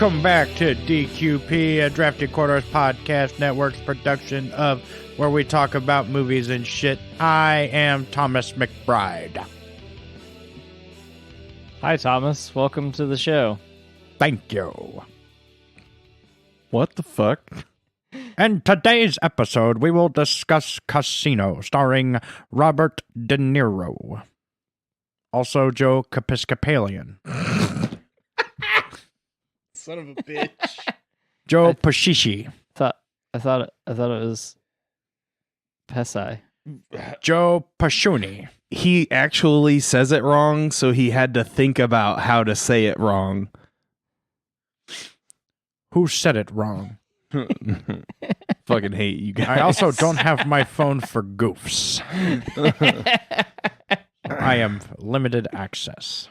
Welcome back to DQP, a Drafty Quarters Podcast Network's production of where we talk about movies and shit. I am Thomas McBride. Hi, Thomas. Welcome to the show. Thank you. What the fuck? In today's episode, we will discuss Casino, starring Robert De Niro. Also, Joe Capiscopalian. Son of a bitch. Joe Pesci. I thought it was Pesci. Joe Pescioni. He actually says it wrong, so he had to think about how to say it wrong. Who said it wrong? Fucking hate you guys. I also don't have my phone for goofs. I am limited access.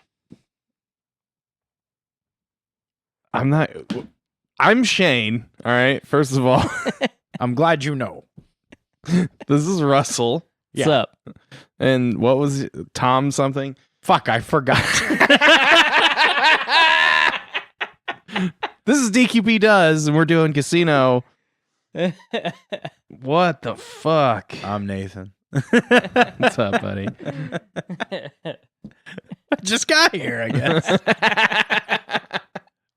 I'm Shane, all right? First of all, I'm glad you know. this is Russell. What's up? And what was it? Tom something? Fuck, I forgot. This is DQP Does, and we're doing Casino. What the fuck? I'm Nathan. What's up, buddy? Just got here, I guess.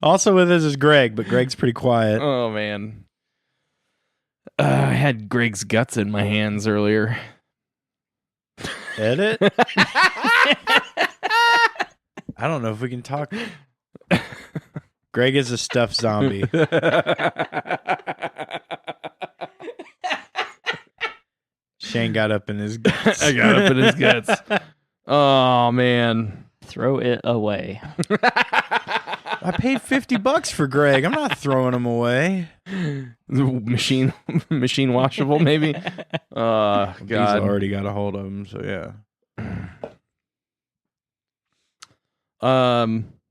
Also with us is Greg, but Greg's pretty quiet. Oh, man. I had Greg's guts in my hands earlier. Edit? I don't know if we can talk. Greg is a stuffed zombie. Shane got up in his guts. I got up in his guts. Oh, man. Throw it away. I paid $50 for Greg. I'm not throwing him away. Machine washable, maybe? God. He's already got a hold of him, so yeah.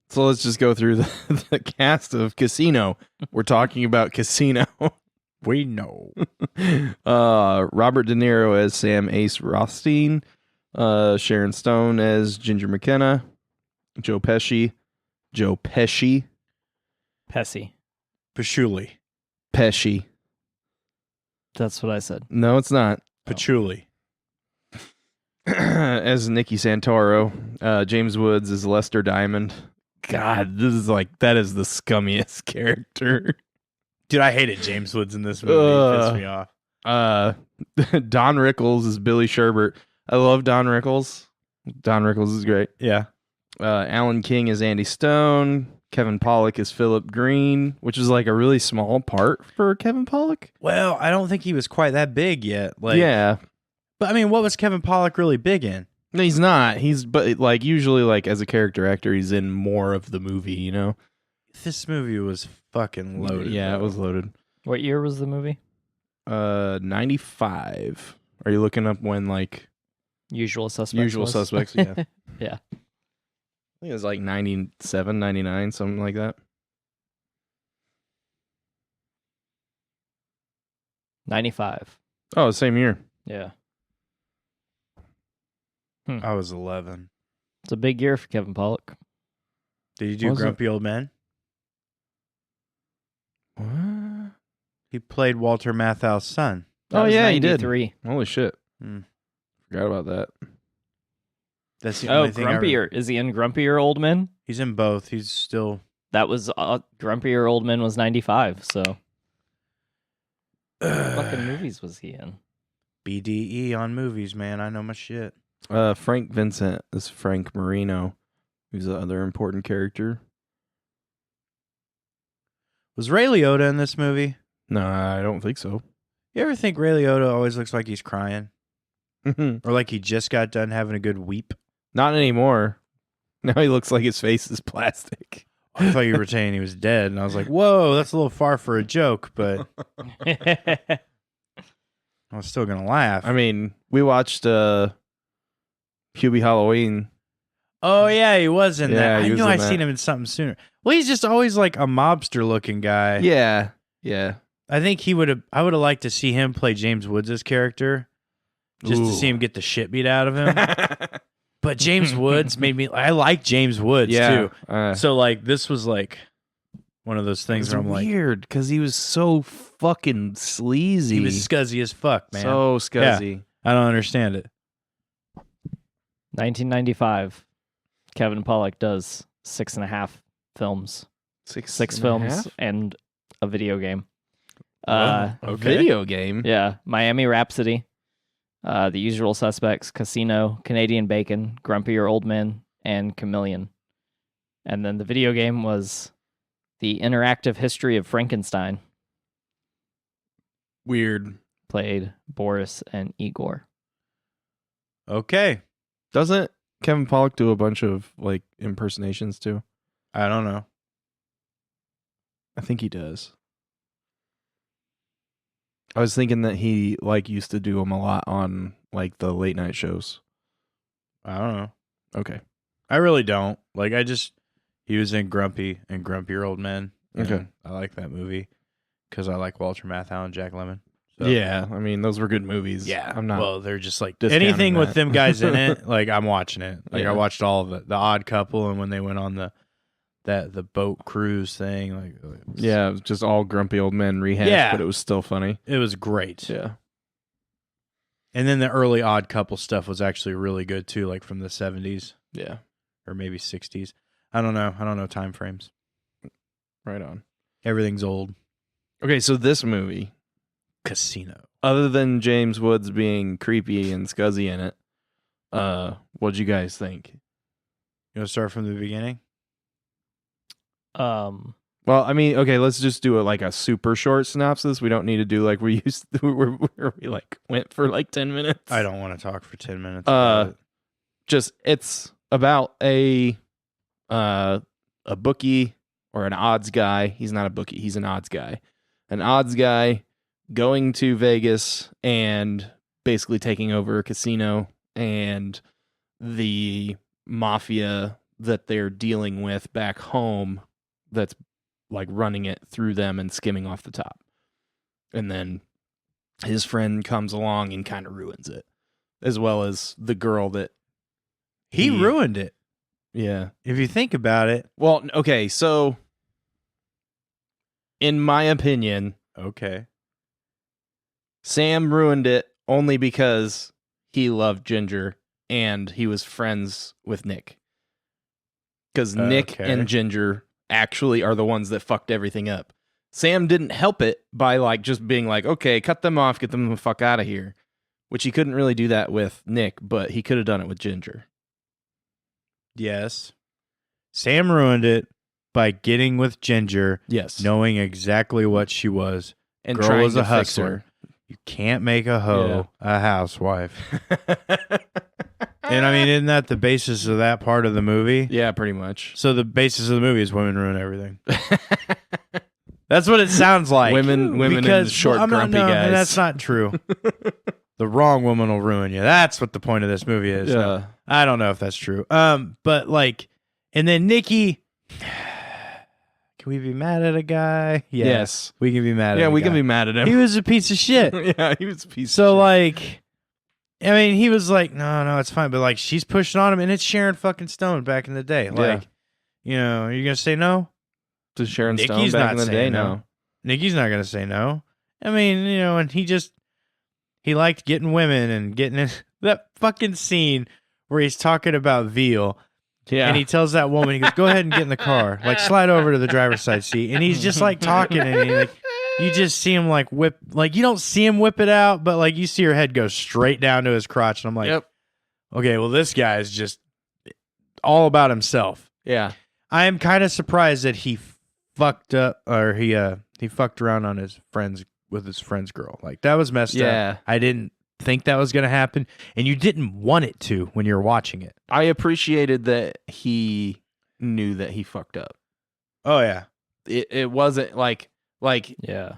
So let's just go through the cast of Casino. We're talking about Casino. We know. Robert De Niro as Sam Ace Rothstein, Sharon Stone as Ginger McKenna, Joe Pesci. Patchouli. Pesci. That's what I said. No, it's not. Patchouli. As Nicky Santoro. James Woods as Lester Diamond. God, that is the scummiest character. Dude, I hated James Woods in this movie. It pissed me off. Don Rickles is Billy Sherbert. I love Don Rickles. Don Rickles is great. Yeah. Alan King is Andy Stone. Kevin Pollak is Philip Green, which is like a really small part for Kevin Pollak. Well, I don't think he was quite that big yet. Yeah. But I mean, what was Kevin Pollak really big in? No, he's not. But like usually like as a character actor, he's in more of the movie, you know? This movie was fucking loaded. Yeah, though. it was loaded. What year was the movie? 95. Are you looking up when like Usual Suspects. Usual Suspects, yeah. Yeah. I think it was like 97, 99, something like that. 95. Oh, same year. Yeah. I was 11. It's a big year for Kevin Pollak. Did you do Was it? Grumpy Old Men? What? He played Walter Matthau's son. That Oh, was yeah, he did. 93. Holy shit. Hmm. Forgot about that. That's the Oh, only thing. Grumpier. Is he in Grumpier Old Men? He's in both. He's still. That was Grumpier Old Men was 95. So what fucking movies was he in? BDE on movies, man. I know my shit. Frank Vincent is Frank Marino, who's the other important character. Was Ray Liotta in this movie? No, I don't think so. You ever think Ray Liotta always looks like he's crying? Or like he just got done having a good weep? Not anymore. Now he looks like his face is plastic. I thought you were saying he was dead, and I was like, whoa, that's a little far for a joke, but I was still going to laugh. I mean, we watched Hubie Halloween. Oh, yeah, he was in that. Yeah, I he was knew in I'd that. seen him in something sooner. Well, he's just always like a mobster-looking guy. Yeah. I think I would have liked to see him play James Woods' character, just to Ooh. see him get the shit beat out of him. But James Woods made me. I like James Woods too. So like this was like one of those things It's where I'm like, weird because he was so fucking sleazy. he was scuzzy as fuck, man. So scuzzy. I don't understand it. 1995. Kevin Pollak does 6.5 films. Six films and a video game. A video game? Yeah. Miami Rhapsody, The Usual Suspects, Casino, Canadian Bacon, Grumpier Old Men, and Chameleon. And then the video game was The Interactive History of Frankenstein. Weird. Played Boris and Igor. Okay. Doesn't Kevin Pollak do a bunch of like impersonations too? I don't know. I think he does. I was thinking that he like used to do them a lot on like the late night shows. I don't know. Okay. I really don't. Like, he was in Grumpy and Grumpier Old Men. Okay. I like that movie because I like Walter Matthau and Jack Lemmon. So, Yeah, I mean those were good movies. yeah. I'm not. Well, they're just like discounting anything with that. them guys in it. Like, I'm watching it. Like, Yeah. I watched all of it. The Odd Couple, and when they went on the boat cruise thing, like, it was, Yeah, it was just all grumpy old men rehashed, Yeah. but it was still funny. it was great. Yeah. And then the early Odd Couple stuff was actually really good too, like from the 70s Yeah. or maybe 60s. I don't know time frames. Right on. Everything's old. Okay, so this movie, Casino. other than James Woods being creepy and scuzzy in it, what'd you guys think? You want to start from the beginning? Well, I mean, okay, let's just do a super short synopsis. We don't need to do like we used to, where we like went for like 10 minutes. I don't want to talk for 10 minutes. About it. Just it's about a bookie or an odds guy. He's not a bookie, he's an odds guy. An odds guy going to Vegas and basically taking over a casino, and the mafia that they're dealing with back home that's like running it through them and skimming off the top. And then his friend comes along and kind of ruins it, as well as the girl that He ruined it. Yeah. If you think about it. Well, okay, so in my opinion, Okay. Sam ruined it only because he loved Ginger and he was friends with Nick. Because Nick Okay. and Ginger actually are the ones that fucked everything up. Sam didn't help it by like just being like, okay, cut them off, get them the fuck out of here. Which he couldn't really do that with Nick, but he could have done it with Ginger. Yes. Sam ruined it by getting with Ginger, Yes. knowing exactly what she was. And Girl trying was a to fix hustler. You can't make a hoe a housewife. her. And I mean, isn't that the basis of that part of the movie? Yeah, pretty much. So the basis of the movie is women ruin everything. That's what it sounds like. Women and short, grumpy guys. That's not true. The wrong woman will ruin you. That's what the point of this movie is. Yeah. No, I don't know if that's true. But like, and then Nikki. Can we be mad at a guy? Yeah, Yes. we can be mad at Yeah, a we guy. can be mad at him. He was a piece of shit. Yeah, he was a piece So of like, I mean, he was like, no, it's fine. But like, she's pushing on him, and it's Sharon fucking Stone back in the day. Like, you know, are you gonna say no? shit. To Sharon Stone Nikki's back not in the day, saying no. Nikki's not gonna say no. I mean, you know, and he liked getting women and getting in that fucking scene where he's talking about veal. Yeah. And he tells that woman, he goes, go ahead and get in the car. Like, slide over to the driver's side seat. And he's just like talking, and he, like, you just see him like whip, like, you don't see him whip it out, but like you see her head go straight down to his crotch. And I'm like, Yep. okay, well, this guy is just all about himself. Yeah. I am kind of surprised that he fucked up, or he fucked around on with his friend's girl. Like, that was messed up. I didn't think that was going to happen, and you didn't want it to when you're watching it. I appreciated that he knew that he fucked up. Oh yeah. It wasn't like Yeah.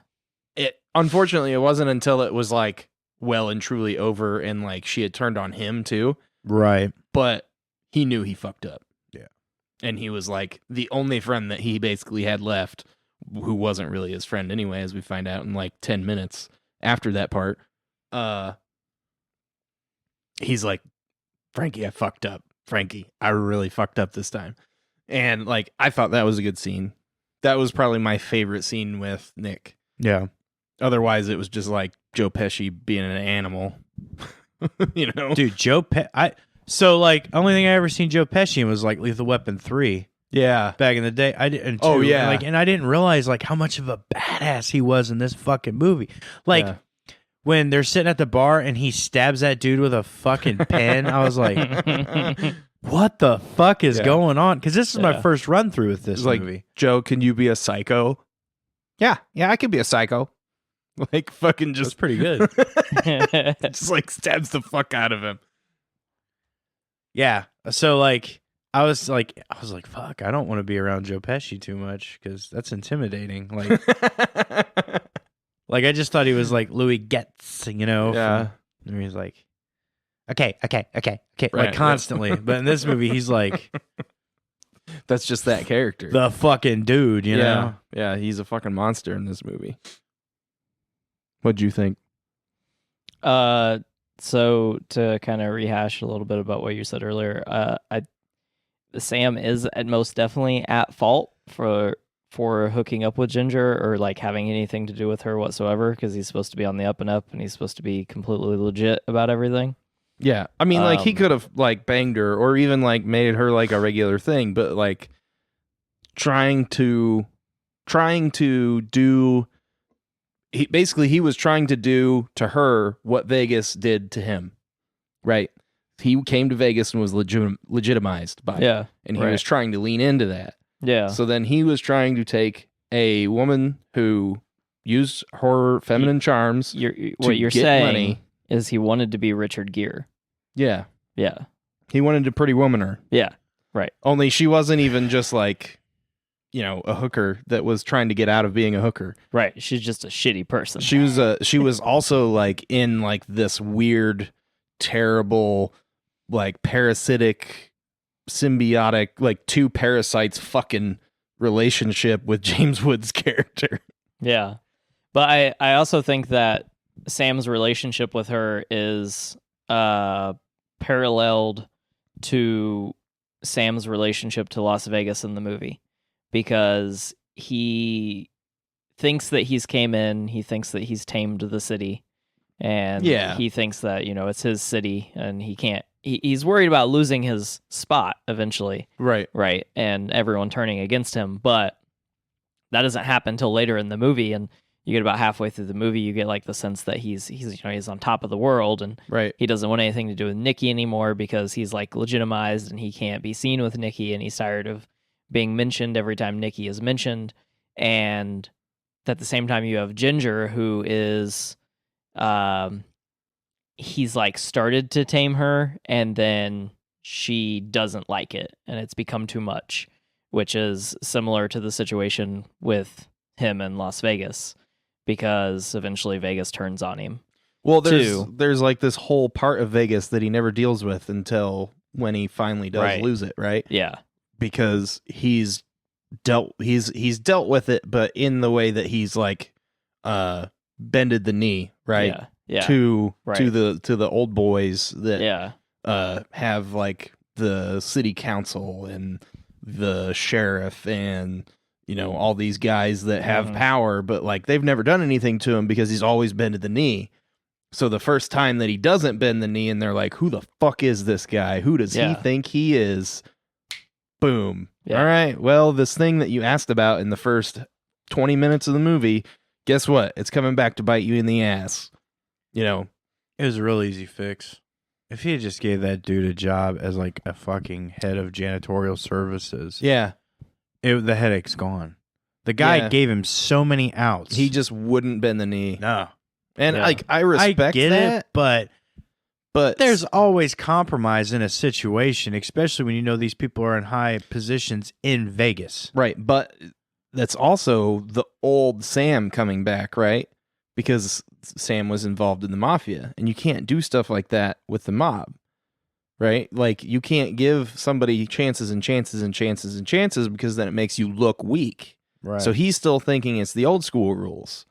unfortunately it wasn't until it was like well and truly over and like she had turned on him too. Right. But he knew he fucked up. Yeah. And he was like the only friend that he basically had left, who wasn't really his friend anyway, as we find out in like 10 minutes after that part. He's like, Frankie, I fucked up. Frankie, I really fucked up this time. And like, I thought that was a good scene. That was probably my favorite scene with Nick. Yeah. Otherwise, it was just like Joe Pesci being an animal. You know? Dude, so like only thing I ever seen Joe Pesci in was like Lethal Weapon 3 Yeah. back in the day. I didn't. Oh, yeah. and I didn't realize like how much of a badass he was in this fucking movie. Like when they're sitting at the bar and he stabs that dude with a fucking pen, I was like, what the fuck is going on? Because this is my first run through with this movie. Like, Joe, can you be a psycho? Yeah, I could be a psycho. Like fucking just That's pretty good. just like stabs the fuck out of him. Yeah. So like I was like, fuck, I don't want to be around Joe Pesci too much because that's intimidating. Like, like I just thought he was like Louis Getz, you know? Yeah. And he's like, okay, Right, like constantly. But in this movie, he's like, that's just that character. the fucking dude, you know? Yeah, he's a fucking monster in this movie. What'd you think? So to kind of rehash a little bit about what you said earlier, Sam is at most definitely at fault for hooking up with Ginger or like having anything to do with her whatsoever because he's supposed to be on the up and up and he's supposed to be completely legit about everything. Yeah, I mean, like he could have like banged her or even like made her like a regular thing, but like trying to do. He was trying to do to her what Vegas did to him, right? He came to Vegas and was legitimized by it, and he was trying to lean into that. Yeah. So then he was trying to take a woman who used her feminine charms. What you're saying money. Is he wanted to be Richard Gere. Yeah. Yeah. He wanted to Pretty Woman her. Yeah. Right. Only she wasn't even just like, you know, a hooker that was trying to get out of being a hooker. Right. She's just a shitty person. She was also like in like this weird, terrible, like parasitic, symbiotic, like two parasites fucking relationship with James Woods' character. Yeah. But I also think that Sam's relationship with her is paralleled to Sam's relationship to Las Vegas in the movie. Because he thinks that he's came in, he thinks that he's tamed the city, and he thinks that, you know, it's his city, and he's worried about losing his spot eventually. Right. Right, and everyone turning against him, but that doesn't happen until later in the movie, and you get about halfway through the movie, you get like the sense that he's you know, he's on top of the world, and he doesn't want anything to do with Nikki anymore because he's like legitimized, and he can't be seen with Nikki, and he's tired of being mentioned every time Nikki is mentioned. And at the same time you have Ginger, who is he's like started to tame her and then she doesn't like it and it's become too much, which is similar to the situation with him in Las Vegas because eventually Vegas turns on him. Well, there's like this whole part of Vegas that he never deals with until when he finally does lose it, right? Yeah. Because he's dealt with it, but in the way that he's like bended the knee, right? Yeah. To the old boys that have like the city council and the sheriff and, you know, all these guys that have power, but like they've never done anything to him because he's always bended the knee. So the first time that he doesn't bend the knee and they're like, who the fuck is this guy? Who does he think he is? Boom. Yeah. All right. Well, this thing that you asked about in the first 20 minutes of the movie, guess what? It's coming back to bite you in the ass. You know, it was a real easy fix. If he had just gave that dude a job as like a fucking head of janitorial services, the headache's gone. The guy gave him so many outs. He just wouldn't bend the knee. No. And like I respect it, but there's always compromise in a situation, especially when you know these people are in high positions in Vegas. Right, but that's also the old Sam coming back, right? Because Sam was involved in the mafia, and you can't do stuff like that with the mob, right? Like, you can't give somebody chances and chances and chances and chances because then it makes you look weak. Right. So he's still thinking it's the old school rules.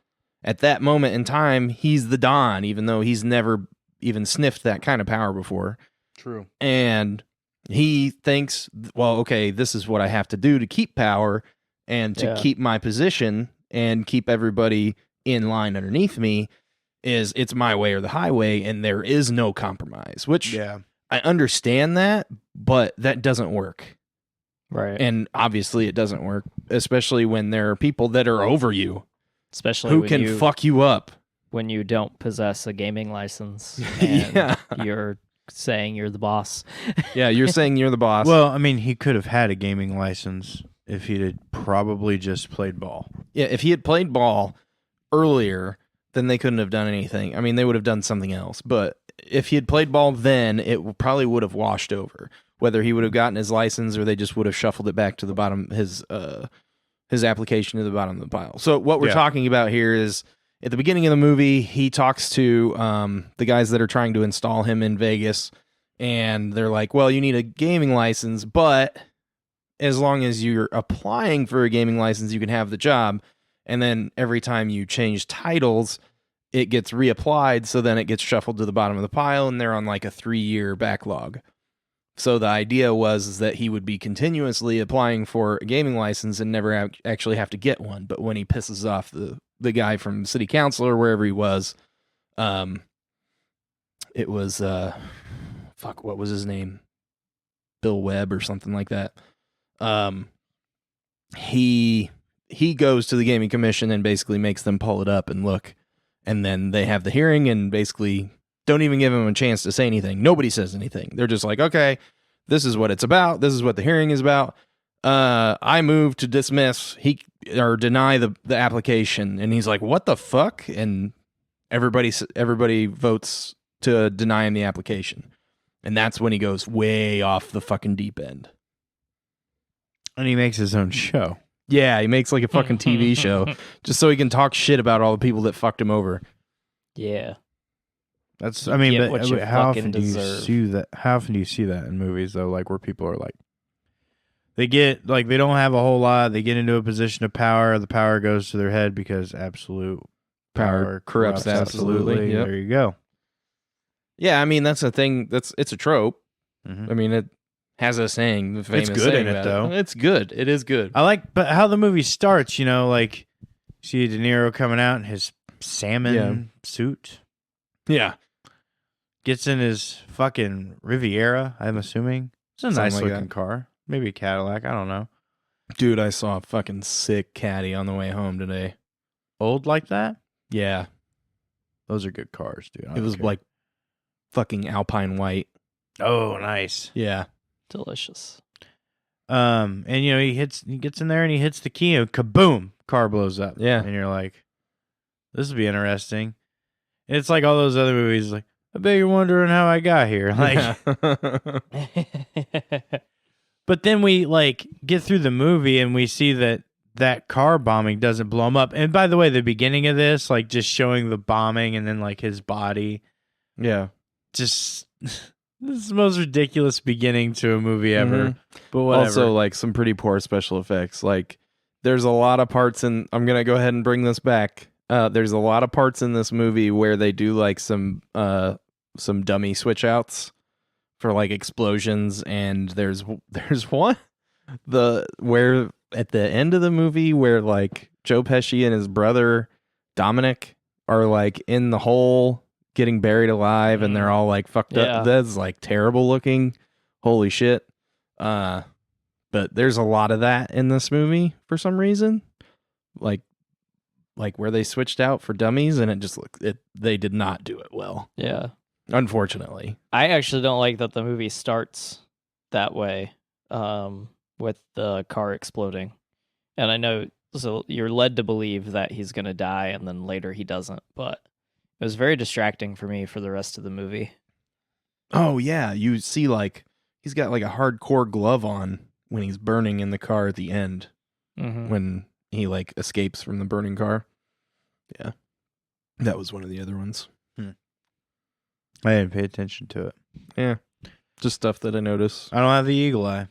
At that moment in time, he's the Don, even though he's never even sniffed that kind of power before. True. And he thinks, well, okay, this is what I have to do to keep power. and to keep my position and keep everybody in line underneath me is it's my way or the highway, and there is no compromise, which I understand that, but that doesn't work. Right. And obviously it doesn't work, especially when there are people that are over you, especially who can fuck you up when you don't possess a gaming license and you're saying you're the boss. Yeah, you're saying you're the boss. Well, I mean, he could have had a gaming license if he had probably just played ball. Yeah, if he had played ball earlier, then they couldn't have done anything. I mean, they would have done something else. But if he had played ball then, it probably would have washed over. Whether he would have gotten his license or they just would have shuffled it back to the bottom, his application to the bottom of the pile. So what we're talking about here is at the beginning of the movie, he talks to the guys that are trying to install him in Vegas, and they're like, well, you need a gaming license, but as long as you're applying for a gaming license, you can have the job. And then every time you change titles, it gets reapplied, so then it gets shuffled to the bottom of the pile, and they're on like a 3-year backlog. So the idea was that he would be continuously applying for a gaming license and never actually have to get one. But when he pisses off the guy from city council or wherever he was, it was what was his name? Bill Webb or something like that. He goes to the gaming commission and basically makes them pull it up and look, and then they have the hearing and basically don't even give him a chance to say anything. Nobody says anything. They're just like, okay, this is what it's about. This is what the hearing is about. I move to dismiss or deny the application. And he's like, what the fuck? And everybody votes to deny him the application. And that's when he goes way off the fucking deep end. And he makes his own show. Yeah, he makes like a fucking TV show just so he can talk shit about all the people that fucked him over. Yeah. That's, I mean, but how often do you see that? How often do you see that in movies though? Like where people are like, they get like they don't have a whole lot. They get into a position of power. The power goes to their head because absolute power corrupts absolutely. Yep. There you go. Yeah, I mean that's a thing. It's a trope. Mm-hmm. I mean it has a saying. The famous it's good saying in it though. It's good. It is good. I like, but how the movie starts. You know, like you see De Niro coming out in his salmon suit. Yeah. Gets in his fucking Riviera, I'm assuming. It's a nice looking car. Maybe a Cadillac. I don't know. Dude, I saw a fucking sick caddy on the way home today. Old like that? Yeah. Those are good cars, dude. It was like fucking Alpine white. Oh, nice. Yeah. Delicious. And you know, he gets in there and he hits the key and kaboom, car blows up. Yeah. And you're like, this will be interesting. And it's like all those other movies, like, I bet you're wondering how I got here. Like, but then we like get through the movie and we see that car bombing doesn't blow him up. And by the way, the beginning of this, like just showing the bombing and then like his body. Yeah. Just, this is the most ridiculous beginning to a movie ever. Mm-hmm. But whatever. Also like some pretty poor special effects. Like there's a lot of parts I'm going to go ahead and bring this back. There's a lot of parts in this movie where they do like some dummy switch outs for like explosions, and there's one where at the end of the movie where like Joe Pesci and his brother Dominic are like in the hole getting buried alive, and they're all like fucked up. That's like terrible looking. Holy shit. But there's a lot of that in this movie for some reason. Like where they switched out for dummies, and it just looked they did not do it well. Yeah. Unfortunately. I actually don't like that the movie starts that way, with the car exploding. And I know, so you're led to believe that he's going to die, and then later he doesn't. But it was very distracting for me for the rest of the movie. Oh, yeah. You see, like, he's got, like, a hardcore glove on when he's burning in the car at the end. Mm-hmm. When he, like, escapes from the burning car. Yeah. That was one of the other ones. I didn't pay attention to it. Yeah. Just stuff that I noticed. I don't have the eagle eye.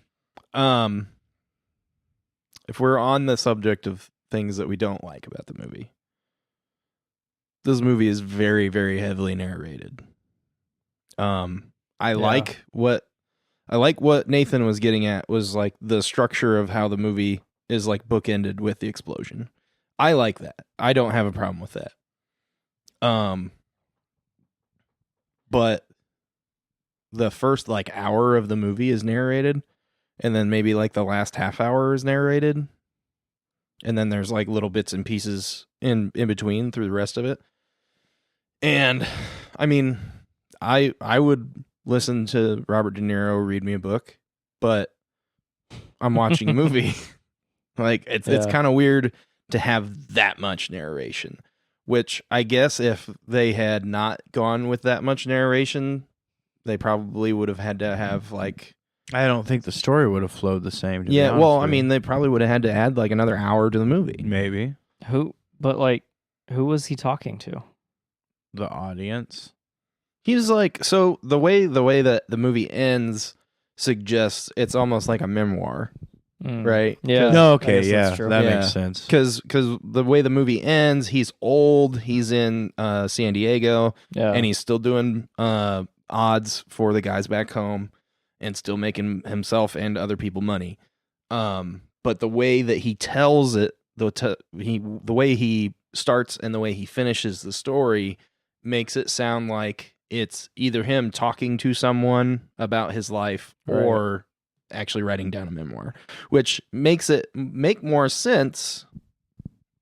If we're on the subject of things that we don't like about the movie, this movie is very, very heavily narrated. I like what Nathan was getting at was like the structure of how the movie is like bookended with the explosion. I like that. I don't have a problem with that. But the first like hour of the movie is narrated, and then maybe like the last half hour is narrated, and then there's like little bits and pieces in between through the rest of it. And I mean, I would listen to Robert De Niro read me a book, but I'm watching a movie. Like it's kind of weird to have that much narration, which I guess if they had not gone with that much narration, they probably would have had to have like, I don't think the story would have flowed the same. yeah, well, I mean, they probably would have had to add like another hour to the movie. Maybe. Who was he talking to? The audience. He's like, so the way that the movie ends suggests it's almost like a memoir, right? Yeah. No, okay, yeah, that makes sense. Because the way the movie ends, he's old, he's in San Diego, and he's still doing odds for the guys back home, and still making himself and other people money. But the way that he tells it, the way he starts and the way he finishes the story makes it sound like it's either him talking to someone about his life or actually writing down a memoir, which makes it make more sense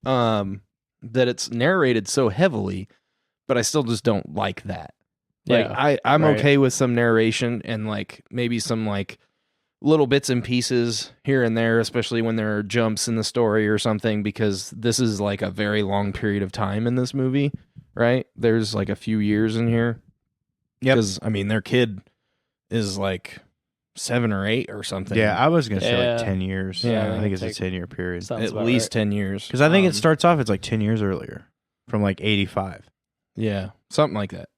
that it's narrated so heavily, but I still just don't like that. Like I'm okay with some narration and like maybe some like little bits and pieces here and there, especially when there are jumps in the story or something, because this is like a very long period of time in this movie, right? There's like a few years in here. Yeah, because I mean, their kid is like 7 or 8 or something. Yeah, I was gonna say like 10 years. Yeah, I think it's a 10-year period. At least 10 years. Because I think it starts off, it's like 10 years earlier, from like 85. Yeah, something like that.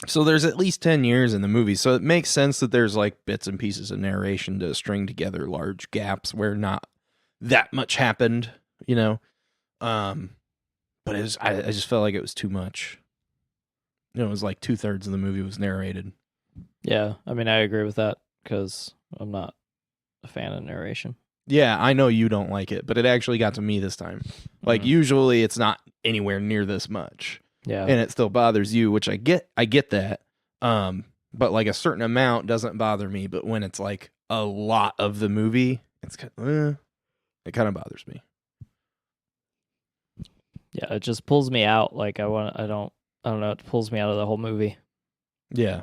So there's at least 10 years in the movie, so it makes sense that there's like bits and pieces of narration to string together large gaps where not that much happened, you know. But it was, I just felt like it was too much. You know, it was like 2/3 of the movie was narrated. Yeah, I mean, I agree with that because I'm not a fan of narration. Yeah, I know you don't like it, but it actually got to me this time. Like usually it's not anywhere near this much. Yeah. And it still bothers you, which I get that. But like a certain amount doesn't bother me, but when it's like a lot of the movie, it kind of bothers me. Yeah, it just pulls me out. Like I don't know, it pulls me out of the whole movie. Yeah.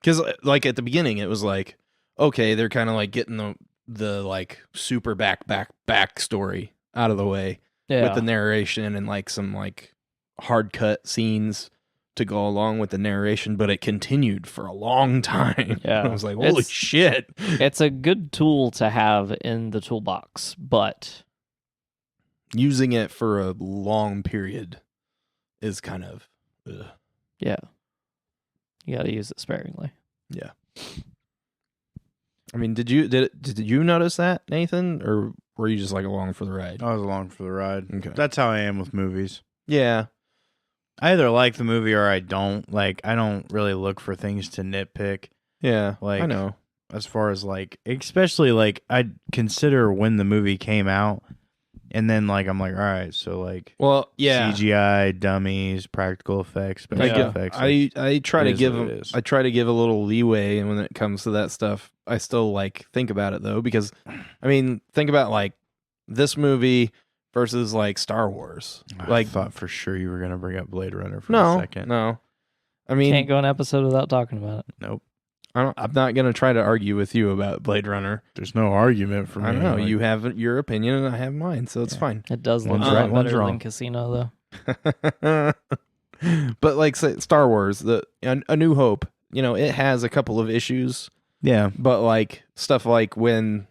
Cuz like at the beginning it was like, okay, they're kind of like getting the like super back story out of the way with the narration and like some like hard cut scenes to go along with the narration, but it continued for a long time. Yeah. I was like, holy shit. It's a good tool to have in the toolbox, but using it for a long period is kind of yeah. You got to use it sparingly. Yeah. I mean, did you notice that, Nathan, or were you just like along for the ride? I was along for the ride. Okay. That's how I am with movies. Yeah. I either like the movie or I don't. Like, I don't really look for things to nitpick. Yeah, like, I know. As far as like, especially like, I'd consider when the movie came out, and then like, I'm like, all right, so like, well, yeah, CGI, dummies, practical effects, special effects. Like, I try to give a little leeway, and when it comes to that stuff, I still like think about it though, because I mean, think about like this movie versus like Star Wars. I thought for sure you were gonna bring up Blade Runner for a second. No, I mean, can't go an episode without talking about it. Nope. I'm not gonna try to argue with you about Blade Runner. There's no argument for me. I know you have your opinion and I have mine, so it's fine. It does look right, better than Casino though. But like say, Star Wars, A New Hope, you know, it has a couple of issues. Yeah, but like stuff like when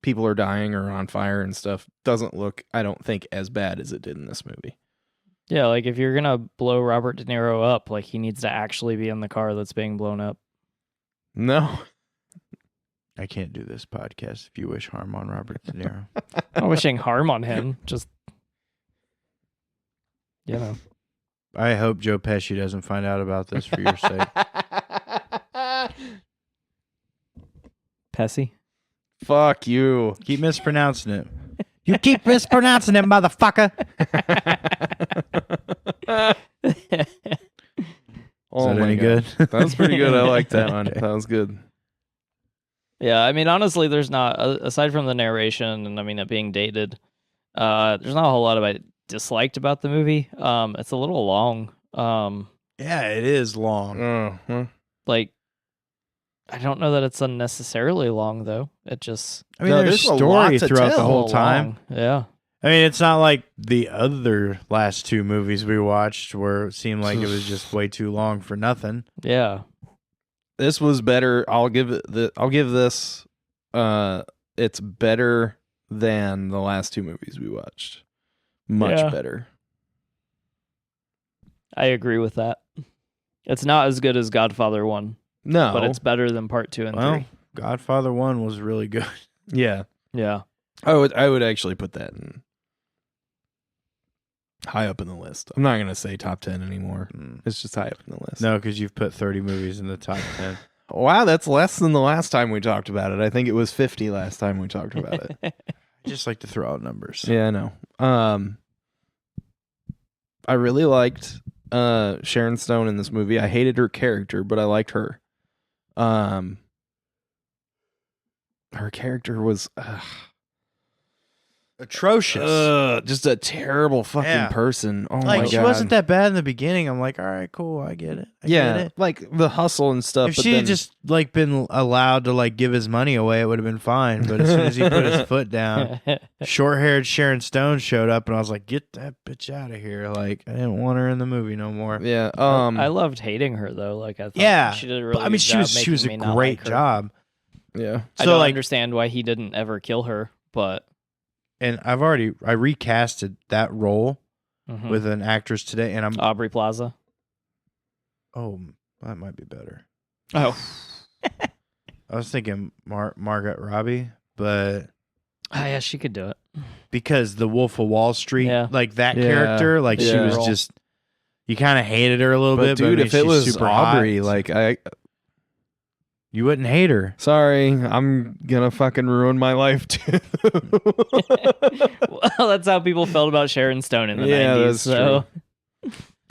people are dying or on fire and stuff doesn't look, I don't think, as bad as it did in this movie. Yeah, like if you're gonna blow Robert De Niro up, like he needs to actually be in the car that's being blown up. No. I can't do this podcast if you wish harm on Robert De Niro. I'm not wishing harm on him, just, you know. I hope Joe Pesci doesn't find out about this for your sake. Pesci? Fuck you. Keep mispronouncing it. You keep mispronouncing it, motherfucker. Oh, Is that my any God. good? That was pretty good. I like that one. That was good. Yeah, I mean, honestly, there's not, aside from the narration and I mean it being dated, there's not a whole lot of I disliked about the movie. It's a little long. Yeah, it is long. Uh-huh. Like, I don't know that it's unnecessarily long though. It just I mean, No, there's there's a story lot to throughout the tell. whole time. long. Yeah. I mean, it's not like the other last two movies we watched where it seemed like it was just way too long for nothing. Yeah. This was better. I'll give this. It's better than the last two movies we watched. Much Yeah. better. I agree with that. It's not as good as Godfather 1, No, but it's better than part 2 and Well, 3. Godfather 1 was really good. yeah. Yeah. I would actually put that in high up in the list. I'm not gonna say top 10 anymore. It's just high up in the list. No, because you've put 30 movies in the top 10. Wow, that's less than the last time we talked about it. I think it was 50 last time we talked about it. I just like to throw out numbers. Yeah, I know. I really liked Sharon Stone in this movie. I hated her character, but I liked her. Her character was Atrocious. just a terrible fucking person. Oh my Like, God. she wasn't that bad in the beginning. I'm like, all right, cool. I get it. I Yeah, get it. like the hustle and stuff. If but she then, had just like been allowed to like give his money away, it would have been fine. But as soon as he put his foot down, short-haired Sharon Stone showed up, and I was like, "Get that bitch out of here!" Like, I didn't want her in the movie no more. yeah, I loved hating her though. Like I thought Yeah, she did a really I mean, good job she was a making me not great like her. job. yeah. I So don't like, understand why he didn't ever kill her, but and I recasted that role mhm. with an actress today, and I'm Aubrey Plaza. oh, that might be better. Oh, I was thinking Margaret Robbie, but yeah, she could do it. because the Wolf of Wall Street, Yeah. like that Yeah. character, like she Yeah. was just, you kind of hated her a little But bit. dude, but I mean, if it she's was super Aubrey, hot, like you wouldn't hate her. sorry, I'm gonna fucking ruin my life too. Well, that's how people felt about Sharon Stone in the 90s. that's So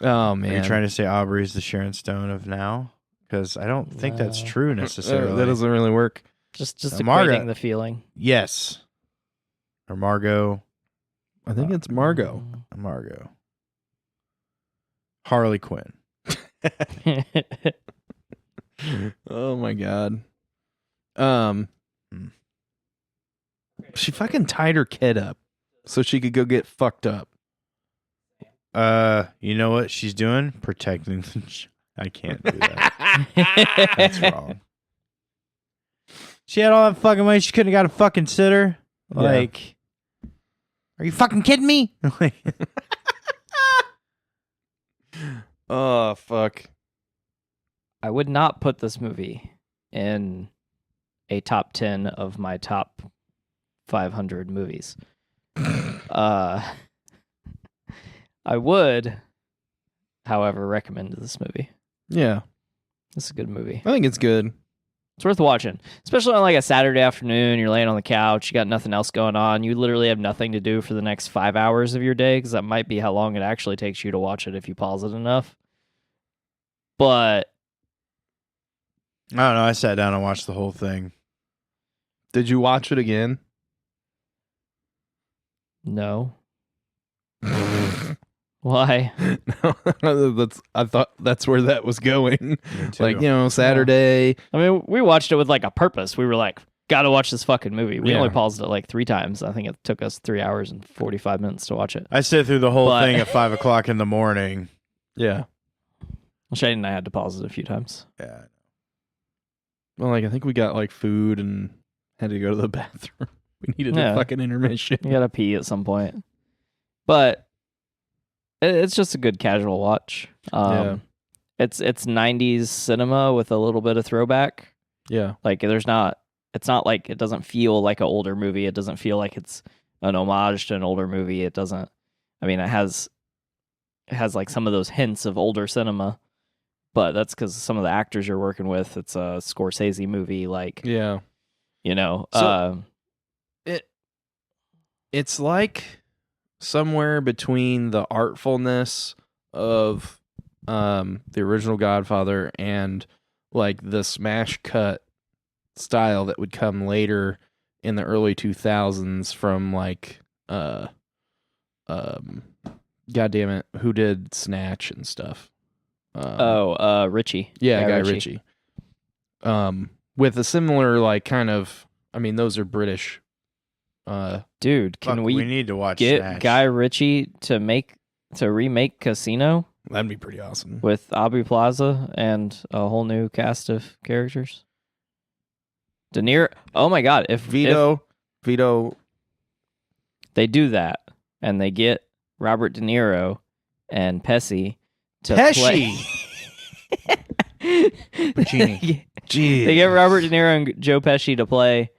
Oh Are man, you trying to say Aubrey's the Sharon Stone of now? Because I don't think that's No. true necessarily. that doesn't really work. just Now, Margaret- equating the feeling. Yes. Or Margot. I think it's Margot. Margot. Harley Quinn. Oh my God. She fucking tied her kid up so she could go get fucked up. You know what she's doing? Protecting the I can't do that. That's wrong. She had all that fucking money. She couldn't have got a fucking sitter. Like, are you fucking kidding me? Oh fuck. I would not put this movie in a top 10 of my top 500 movies. I would, however, recommend this movie. Yeah, It's a good movie. I think it's good. It's worth watching, especially on like a Saturday afternoon. You're laying on the couch, you got nothing else going on. You literally have nothing to do for the next 5 hours of your day, because that might be how long it actually takes you to watch it if you pause it enough. But I don't know. I sat down and watched the whole thing. Did you watch it again? no. Why? No, I thought that's where that was going. Me too. Like, Saturday. I mean, we watched it with like a purpose. We were like, gotta watch this fucking movie. We Yeah. only paused it like 3 times. I think it took us 3 hours and 45 minutes to watch it. I sit through the whole But- thing at 5 o'clock in the morning. Yeah. Well, Shane and I had to pause it a few times. Yeah. Well, like I think we got like food and had to go to the bathroom. We needed Yeah. a fucking intermission. You gotta pee at some point. But it's just a good casual watch. Yeah. It's 90s cinema with a little bit of throwback. Yeah. Like it's not like, it doesn't feel like an older movie. It doesn't feel like it's an homage to an older movie. It doesn't. I mean, it has like some of those hints of older cinema, but that's because some of the actors you're working with. It's a Scorsese movie. Like, Yeah. You know, So- It's like somewhere between the artfulness of the original Godfather and like the smash cut style that would come later in the early 2000s from like God damn it, who did Snatch and stuff? Ritchie. Yeah, Guy Ritchie. With a similar like kind of, I mean, those are British. Dude, can we need to watch get Snatch. Guy Ritchie to remake Casino That'd be pretty awesome. with Aubrey Plaza and a whole new cast of characters? De Niro. Oh my God! If Vito, they do that and they get Robert De Niro and Pesci to Pesci! play. Puccini. Jeez. They get Robert De Niro and Joe Pesci to play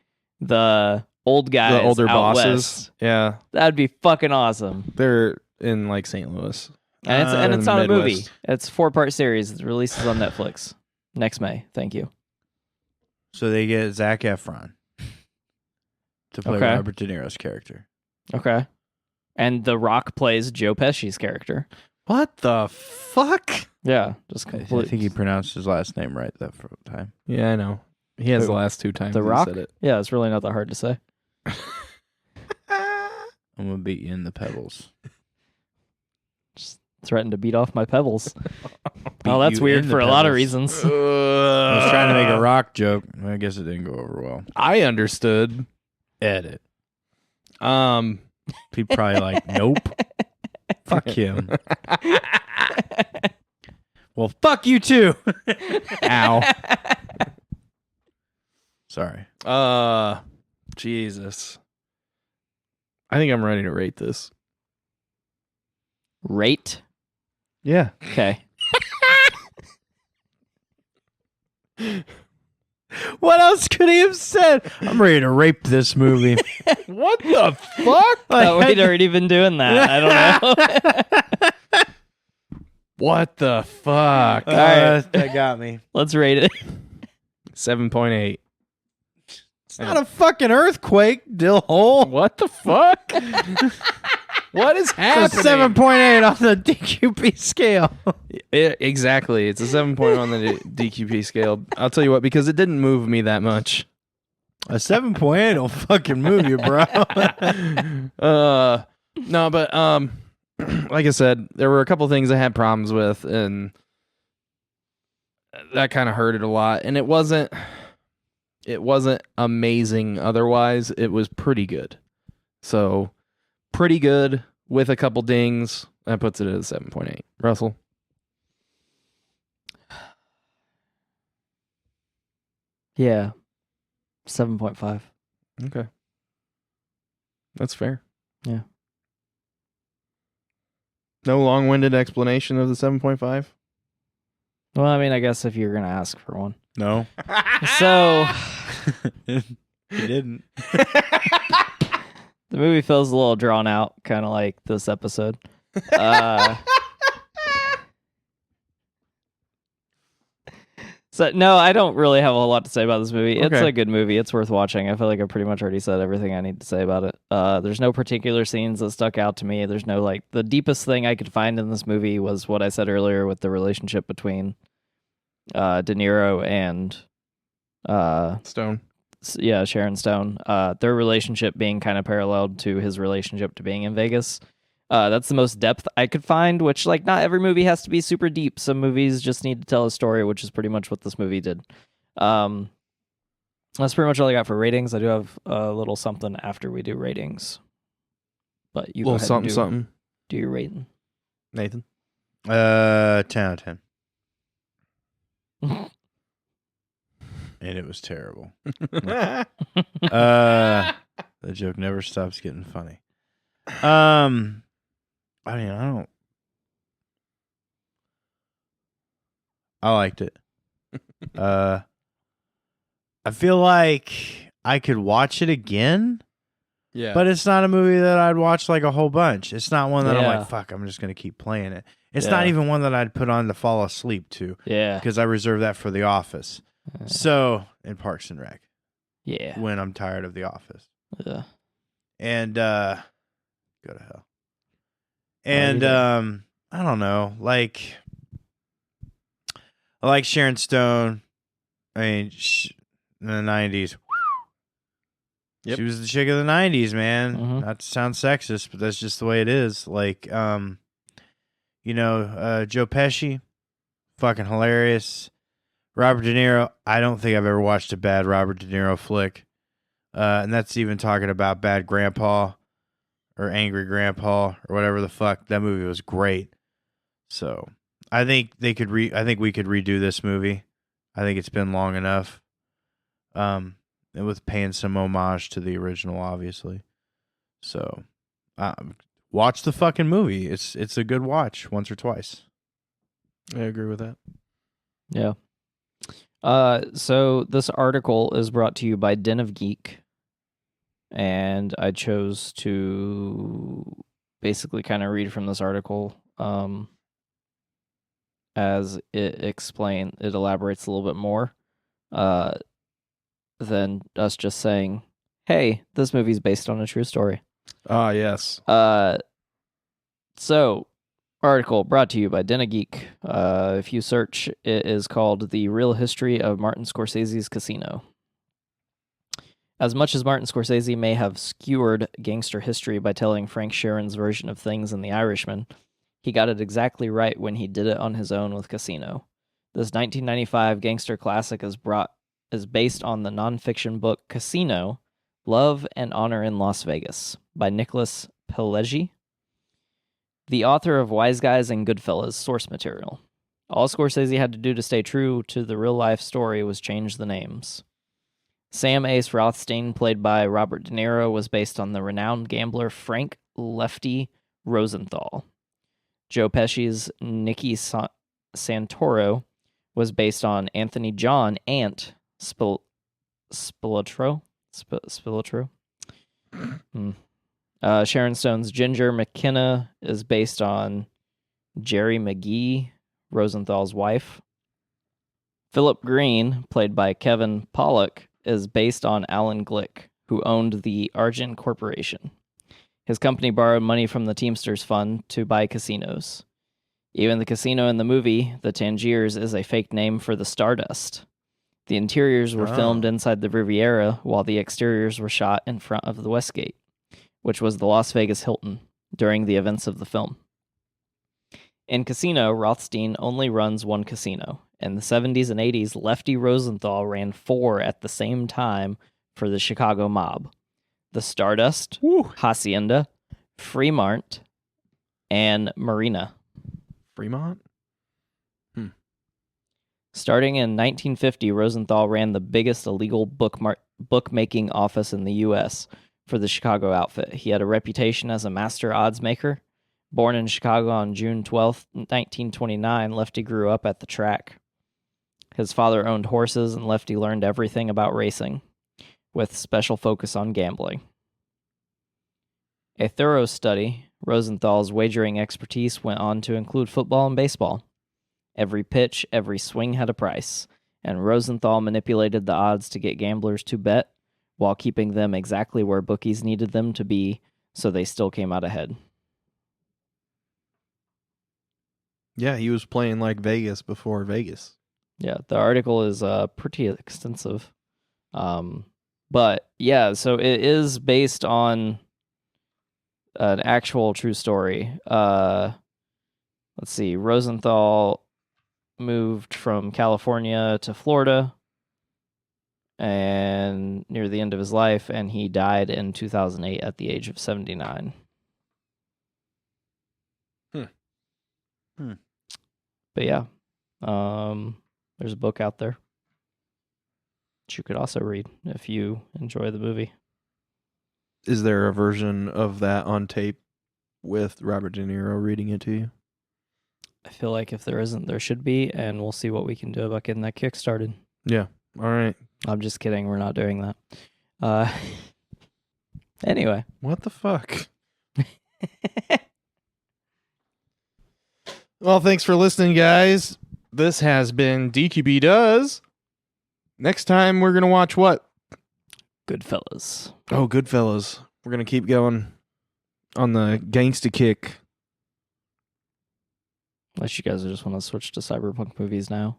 the old guys, the older out bosses. west. Yeah, That'd be fucking awesome. they're in like St. Louis. And in it's the not a movie. Midwest. It's a 4-part series. It releases on Netflix next May. Thank you. So they get Zac Efron to play Okay. Robert De Niro's character. Okay. And The Rock plays Joe Pesci's character. What the fuck? Yeah, just I complete. think he pronounced his last name right that time. Yeah, I know. He has Who? the last 2 times. The he Rock? said it. Yeah, it's really not that hard to say. I'm gonna beat you in the pebbles. Just threatened to beat off my pebbles. Beat Oh, that's you weird in for the a lot of pebbles. reasons. I was trying to make a rock joke. I guess it didn't go over well. I understood. Edit. Um, People probably like, nope. Fuck him. Well, fuck you too. ow. Sorry. Jesus. I think I'm ready to rate this. Rate? Yeah. Okay. What else could he have said? I'm ready to rape this movie. What the fuck? Oh, we'd already been doing that. I don't know. What the fuck? All right. That got me. Let's rate it. 7.8. It's not a fucking earthquake, dill hole. What the fuck? What is It's happening? 7.8 on the DQP scale. Exactly. It's a 7.1 on the DQP scale. I'll tell you what, because it didn't move me that much. A 7.8 will fucking move you, bro. No, but like I said, there were a couple things I had problems with, and that kind of hurt it a lot. And it wasn't amazing otherwise. It was pretty good. So pretty good with a couple dings. That puts it at a 7.8. Russell? Yeah. 7.5. Okay. That's fair. Yeah. No long-winded explanation of the 7.5? Well, I mean, I guess if you're going to ask for one. No. So, He didn't. the movie feels a little drawn out, kind of like this episode. So, no, I don't really have a whole lot to say about this movie. It's Okay. a good movie. It's worth watching. I feel like I pretty much already said everything I need to say about it. There's no particular scenes that stuck out to me. There's no, like, the deepest thing I could find in this movie was what I said earlier with the relationship between De Niro and Stone. Sharon Stone. Their relationship being kind of paralleled to his relationship to being in Vegas. That's the most depth I could find, which, like, not every movie has to be super deep. Some movies just need to tell a story, which is pretty much what this movie did. That's pretty much all I got for ratings. I do have a little something after we do ratings. But you go Little ahead and something. do your rating. Nathan? 10 out of 10. And it was terrible. The joke never stops getting funny. I mean, I liked it. I feel like I could watch it again, Yeah. but it's not a movie that I'd watch like a whole bunch. It's not one that I'm Yeah. like, fuck, I'm just going to keep playing it. It's not Yeah. even one that I'd put on to fall asleep to Yeah. because I reserve that for The Office. So, in Parks and Rec. Yeah. when I'm tired of The Office. Yeah. And go to hell. And I don't know, like I like Sharon Stone. I mean, in the 90s. Yep. She was the chick of the 90s, man. Mhm. Not to sound sexist, but that's just the way it is. Like, Joe Pesci, fucking hilarious. Robert De Niro, I don't think I've ever watched a bad Robert De Niro flick. And that's even talking about Bad Grandpa or Angry Grandpa or whatever the fuck. That movie was great. So I think we could redo this movie. I think it's been long enough. And with paying some homage to the original, obviously. So watch the fucking movie. It's a good watch once or twice. I agree with that. Yeah. So this article is brought to you by Den of Geek, and I chose to basically kind of read from this article, as it elaborates a little bit more, than us just saying, "Hey, this movie's based on a true story." Ah, yes. So. Article brought to you by Den of Geek. If you search, it is called The Real History of Martin Scorsese's Casino. As much as Martin Scorsese may have skewered gangster history by telling Frank Sheeran's version of things in The Irishman, he got it exactly right when he did it on his own with Casino. This 1995 gangster classic is based on the nonfiction book Casino, Love and Honor in Las Vegas by Nicholas Pileggi, the author of Wise Guys and Goodfellas source material. All Scorsese had to do to stay true to the real-life story was change the names. Sam Ace Rothstein, played by Robert De Niro, was based on the renowned gambler Frank Lefty Rosenthal. Joe Pesci's Nicky Santoro was based on Anthony John Ant Spilatro. Sharon Stone's Ginger McKenna is based on Jerry McGee, Rosenthal's wife. Philip Green, played by Kevin Pollak, is based on Alan Glick, who owned the Argent Corporation. His company borrowed money from the Teamsters Fund to buy casinos. Even the casino in the movie, the Tangiers, is a fake name for the Stardust. The interiors were filmed inside the Riviera, while the exteriors were shot in front of the Westgate, which was the Las Vegas Hilton, during the events of the film. In Casino, Rothstein only runs one casino. In the 70s and 80s, Lefty Rosenthal ran 4 at the same time for the Chicago mob: the Stardust, Hacienda, Fremont, and Marina. Fremont? Starting in 1950, Rosenthal ran the biggest illegal bookmaking office in the U.S., for the Chicago outfit. He had a reputation as a master odds maker. Born in Chicago on June 12, 1929, Lefty grew up at the track. His father owned horses, and Lefty learned everything about racing, with special focus on gambling. A thorough study, Rosenthal's wagering expertise went on to include football and baseball. Every pitch, every swing had a price, and Rosenthal manipulated the odds to get gamblers to bet, while keeping them exactly where bookies needed them to be, so they still came out ahead. Yeah, he was playing like Vegas before Vegas. Yeah, the article is pretty extensive. But yeah, so it is based on an actual true story. Let's see, Rosenthal moved from California to Florida and near the end of his life, and he died in 2008 at the age of 79. But yeah, there's a book out there that you could also read if you enjoy the movie. Is there a version of that on tape with Robert De Niro reading it to you? I feel like if there isn't, there should be, and we'll see what we can do about getting that kick started. Yeah. All right. I'm just kidding. We're not doing that. Anyway. What the fuck? Well, thanks for listening, guys. This has been DQP Does. Next time, we're going to watch what? Goodfellas. Oh, Goodfellas. We're going to keep going on the gangsta kick. Unless you guys just want to switch to cyberpunk movies now.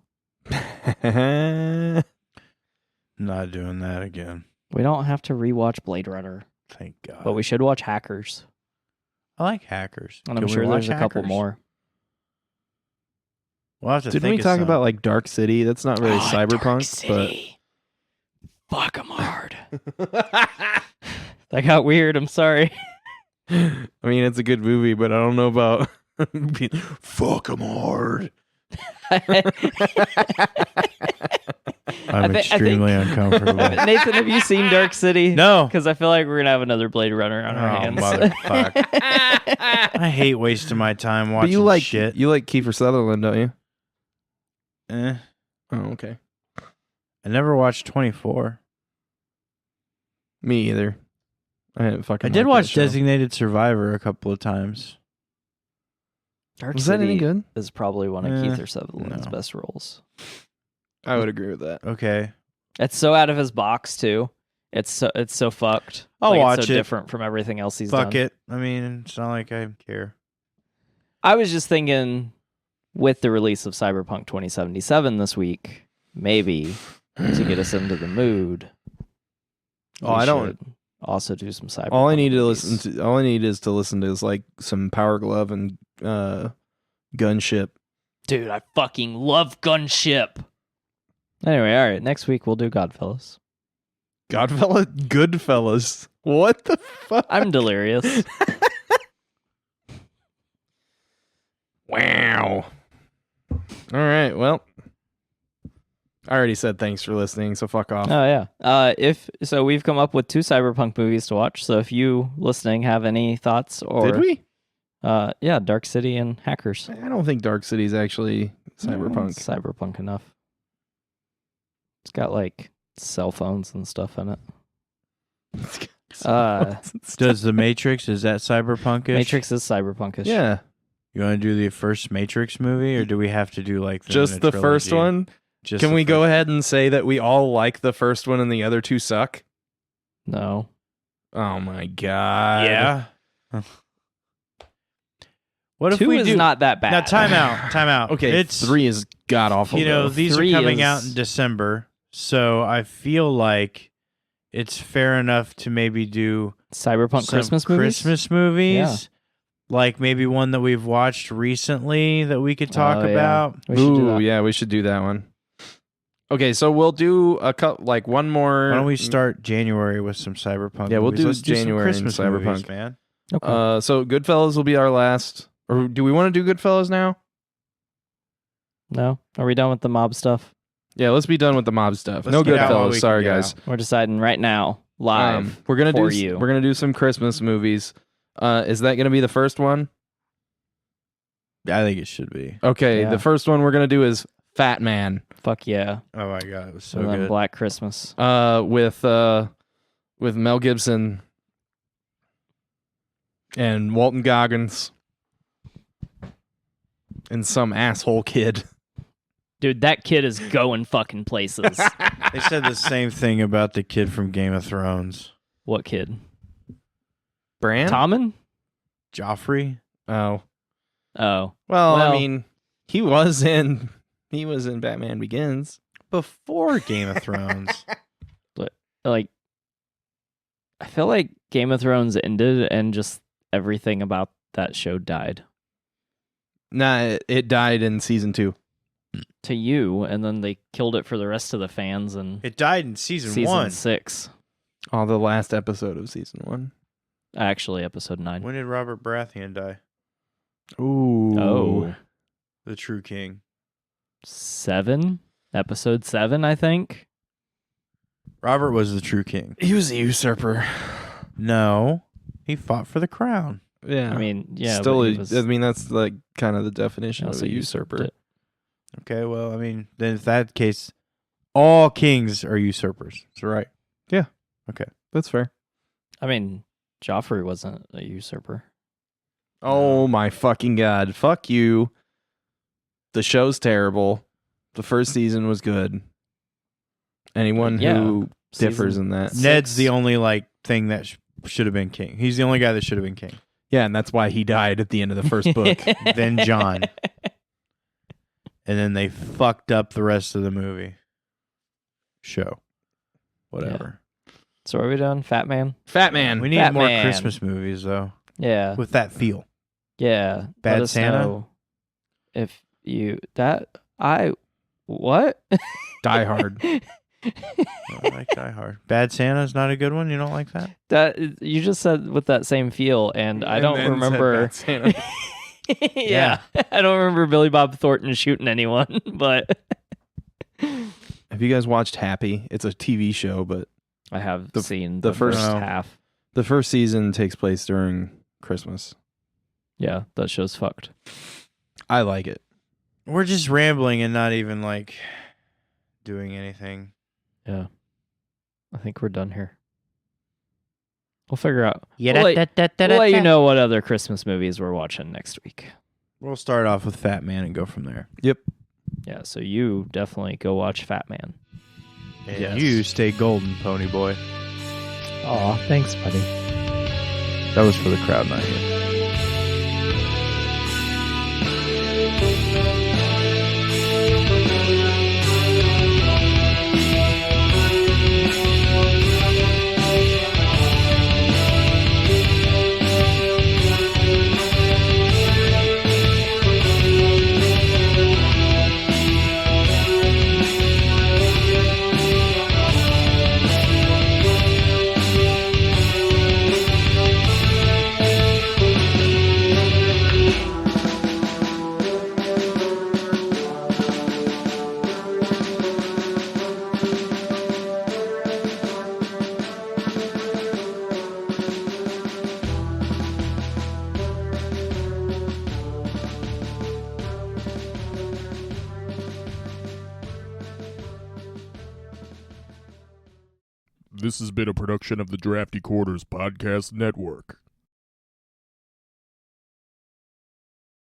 Not doing that again. We don't have to rewatch Blade Runner, Thank God. but we should watch Hackers. I like Hackers. And I'm sure there's a couple more. We'll have to Didn't think we talk of about like Dark City? That's not really cyberpunk, Dark City. Fuck them hard. That got weird. I'm sorry. I mean, it's a good movie, but I don't know about fuck them hard. I'm extremely uncomfortable. Nathan, have you seen Dark City? No. Because I feel like we're going to have another Blade Runner on our hands. Motherfucker. I hate wasting my time watching But you like shit. You like Kiefer Sutherland, don't you? Eh. Oh, okay. I never watched 24. Me either. I didn't fucking. I did like watch that show. Designated Survivor a couple of times. Dark Was that any City good? is probably one of Eh, Kiefer Sutherland's no. best roles. I would agree with that. Okay. It's so out of his box too. It's so fucked. I'll Like, watch it's so it. different from everything else he's Fuck done. it. I mean, it's not like I care. I was just thinking, with the release of Cyberpunk 2077 this week, maybe to get us into the mood. Oh, I don't- should also do some Cyberpunk. All I need to movies. listen to, all I need is to listen to is like some Power Glove and Gunship. Dude, I fucking love Gunship. Anyway, all right. Next week we'll do Godfellas. Goodfellas. What the fuck? I'm delirious. Wow. All right. Well, I already said thanks for listening, so fuck off. Oh yeah. We've come up with 2 Cyberpunk movies to watch. So if you listening have any thoughts, or Did we? Yeah, Dark City and Hackers. I don't think Dark City is actually cyberpunk. It's cyberpunk enough. It's got like cell phones and stuff in it. Does The Matrix, is that cyberpunkish? Matrix is cyberpunkish. Yeah, You want to do the first Matrix movie, or do we have to do like just the first one. Just Can the we go first- ahead and say that we all like the first one and the other 2 suck? No. Oh my god. Yeah. What if 2 we is do not that bad. now? Time out. Okay, it's 3 is god awful. You know, though. these are 3 coming out is- in December, so I feel like it's fair enough to maybe do Cyberpunk some Christmas movies. Christmas movies, Yeah. like maybe one that we've watched recently that we could talk Oh, yeah. about. We should do Ooh, that. yeah, we should do that one. Okay, so we'll do like one more. Why don't we start January with some cyberpunk? Yeah, we'll movies? do Let's do some January and Christmas cyberpunk. movies, man. Okay. So Goodfellas will be our last. Or do we want to do Goodfellas now? No? Are we done with the mob stuff? Yeah, let's be done with the mob stuff. Let's No get out while Goodfellas. we can Sorry, get guys. We're deciding right now, live. We're gonna for do. you. We're gonna do some Christmas movies. Is that gonna be the first one? I think it should be. Okay, Yeah. the first one we're gonna do is Fat Man. Fuck yeah. Oh my god, it was so And then good. Black Christmas. With Mel Gibson and Walton Goggins and some asshole kid. Dude, that kid is going fucking places. They said the same thing about the kid from Game of Thrones, What kid? Bran? Tommen? Joffrey. Oh. Oh. Well, I Well- mean, he was in Batman Begins. Before Game of Thrones. Like, I feel like Game of Thrones ended and just everything about that show died. Nah, it died in season 2. To you, and then they killed it for the rest of the fans in It died in season season 1. 6. Oh, the last episode of season 1. Actually, episode 9. When did Robert Baratheon die? Ooh. Oh. The true king. 7? Episode 7, I think. Robert was the true king. He was a usurper. No, he fought for the crown. Yeah. I mean, yeah. Still, but he was I mean, that's like kind of the definition of also a usurped usurper. it. Okay, well, I mean, then if that case, all kings are usurpers. That's right. That's fair. I mean, Joffrey wasn't a usurper. Oh my fucking god. Fuck you. The show's terrible. The first season was good. Anyone Yeah. who differs in that. Ned's the only like thing that should have been king. He's the only guy that should have been king. Yeah, and that's why he died at the end of the first book. Then John. And then they fucked up the rest of the movie. Show. Whatever. Yeah. So what are we doing? Fat Man? Fat Man. We need Fat more Man. Christmas movies, though. Yeah. With that feel. Yeah. Bad Let us Santa? know if you... What? Die Hard. I like Die Hard. Bad Santa's not a good one? You don't like that? That you just said with that same feel, and I don't remember... Yeah. I don't remember Billy Bob Thornton shooting anyone, but... Have you guys watched Happy? It's a TV show, but I have seen the first half. The first season takes place during Christmas. Yeah, that show's fucked. I like it. We're just rambling and not even like doing anything. Yeah. I think we're done here. We'll figure out. Yeah, We'll let you know what other Christmas movies we're watching next week. We'll start off with Fat Man and go from there. Yep. Yeah, so you definitely go watch Fat Man. And Yes. you stay golden, Pony Boy. Aw, thanks, buddy. That was for the crowd, not you. This has been a production of the Drafty Quarters Podcast Network.